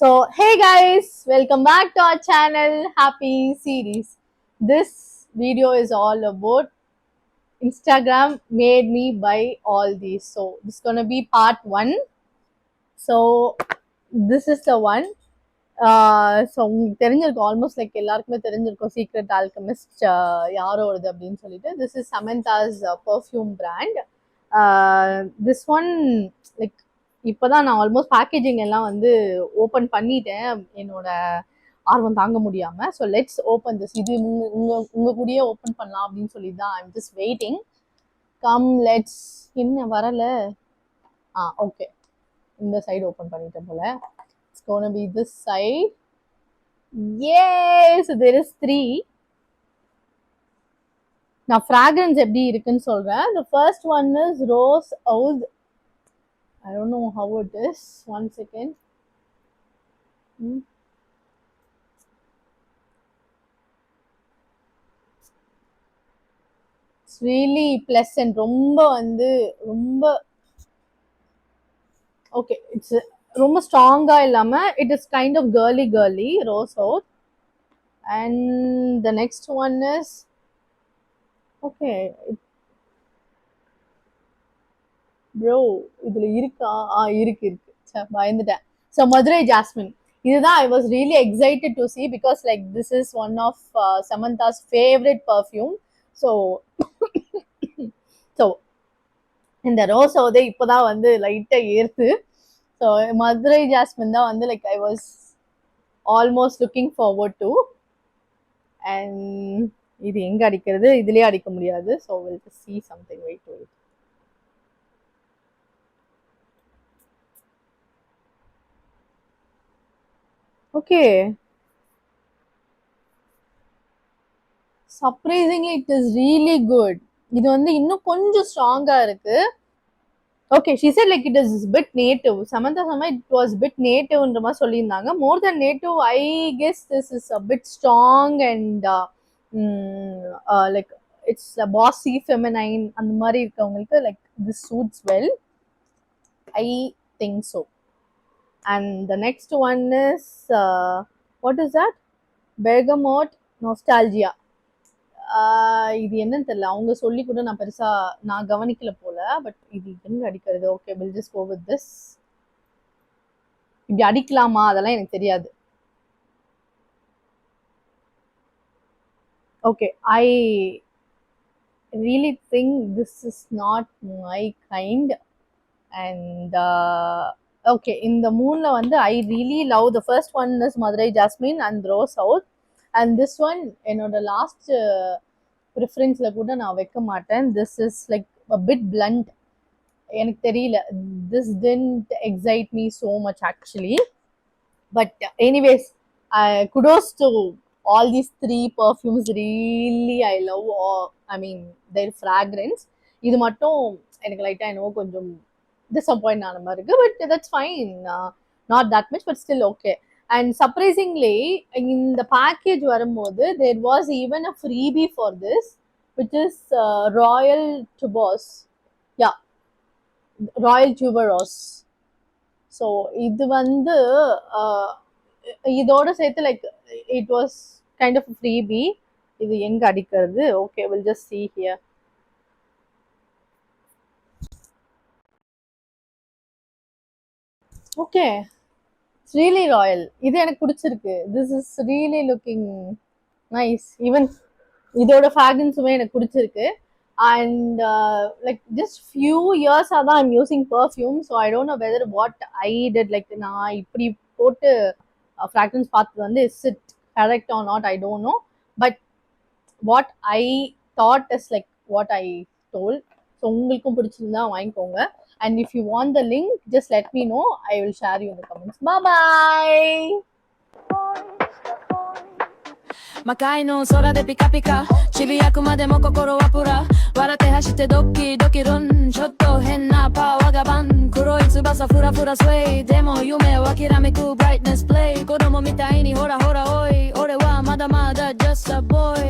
So, hey guys, welcome back to our channel, Happy Series. This video is all about Instagram made me buy all these. So, this is gonna be part one. So, this is the one. So உங்களுக்கு தெரிஞ்சிருக்கும் almost like எல்லாருக்குமே தெரிஞ்சிருக்கும் secret alchemist யாரோடது அப்படின்னு சொல்லிட்டு. This is Samantha's perfume brand. This one like இப்போதான் நான் almost packaging எல்லாம் வந்து ஓப்பன் பண்ணிட்டேன் என்னோட ஆர்வம் தாங்க முடியாம. So let's open this. இது உங்க கூடயே ஓப்பன் பண்ணலாம் அப்படின்னு சொல்லி தான் I'm just waiting. Come let's. என்ன வரல? ஓகே, இந்த சைடு ஓப்பன் பண்ணிட்டேன் போல. It's gonna be this side. Yay! So there is 3. Now fragrance எப்படி இருக்குன்னு சொல்றேன். The first one is Rose Oud. I don't know how it is. One second. It's really pleasant. ரொம்ப வந்து ரொம்ப okay. It's ரொம்ப ஸ்ட்ராங்கா இல்லாம it is kind of girly Rose Oud. And the next one is okay. Bro, இதுல இருக்கா? இருக்கு. பயந்துட்டேன். So Madurai Jasmine. இதுதான் I was really excited to see because like this is one of Samantha's favorite perfume. So இந்த rose ஓதே இப்பதான் வந்து லைட்டா ஏறுது. ஸோ மதுரை ஜாஸ்மின் தான் வந்து like I was almost looking forward to. And இது எங்க அடிக்கிறது? இதுலயே அடிக்க முடியாது. So will see something. wait. Okay, surprisingly it is really good. இது வந்து இன்னும் கொஞ்சம் ஸ்ட்ராங்கா இருக்கு. Okay, she said like it is bit native. Samantha Sama, it was bit native ன்ற மாதிரி சொல்லியிருந்தாங்க. More than native, I guess this is a bit strong and like it's a bossy feminine. அந்த மாதிரி இருக்கவங்களுக்கு like this suits well. I think so. And the next one is what is that? Bergamot Nostalgia. இது என்னன்னு தெரியல. அவங்க சொல்லி கூட நான் பெருசா நான் கவனிக்கல போல. பட் இது எங்க அடிக்கிறது? Okay, will just go with this. இப்படி அடிக்கலாமா அதெல்லாம் எனக்கு தெரியாது. Okay, I really think this is not my kind. And okay, இந்த மூணுல வந்து I really love the first one is Madurai jasmine and rose out. And this one என்னோட last ப்ரிஃபரன்ஸ்ல கூட நான் வைக்க மாட்டேன். This is like a bit blunt. எனக்கு தெரியல, this didn't excite me so much actually. But anyways, kudos to all these 3 perfumes. Really I love their fragrance. இது மட்டும் எனக்கு லைட்டா என்னவோ கொஞ்சம் டிசப்பாயிண்ட் ஆன மாதிரி இருக்கு. But that's fine. Not that much but still okay. And surprisingly, in the package வரும்போது there was even a freebie for this, which is Royal Tuberose. Yeah, Royal Tuberose. So இது வந்து இதோட சேர்த்து like it was kind of a freebie. இது எங்க அடிக்கிறது? Okay, we'll just see here. Okay, it's really royal. இது எனக்கு பிடிச்சிருக்கு. This is really looking nice. Even இதோட fragrance-உமே எனக்கு பிடிச்சிருக்கு. And like just few years தான் I'm using perfume, so I don't know whether what I did like நான் இப்படி போட்டு fragrance பார்த்தது வந்து is it correct or not, I don't know. But what I thought is like what I told. So உங்களுக்கும் பிடிச்சிருந்தா வாங்கிக்கோங்க. And if you want the link, just let me know. I will share you in the comments. Bye bye. Makai no sora de pika pika, chibiyaku made mo kokoro wa pura, warate hashite doki doki run, chotto henna pa wagaban, kuroi tsubasa fura fura sway, demo yume wa kirameku brightness play, kodomo mitai ni hora hora oi, ore wa mada mada just a boy.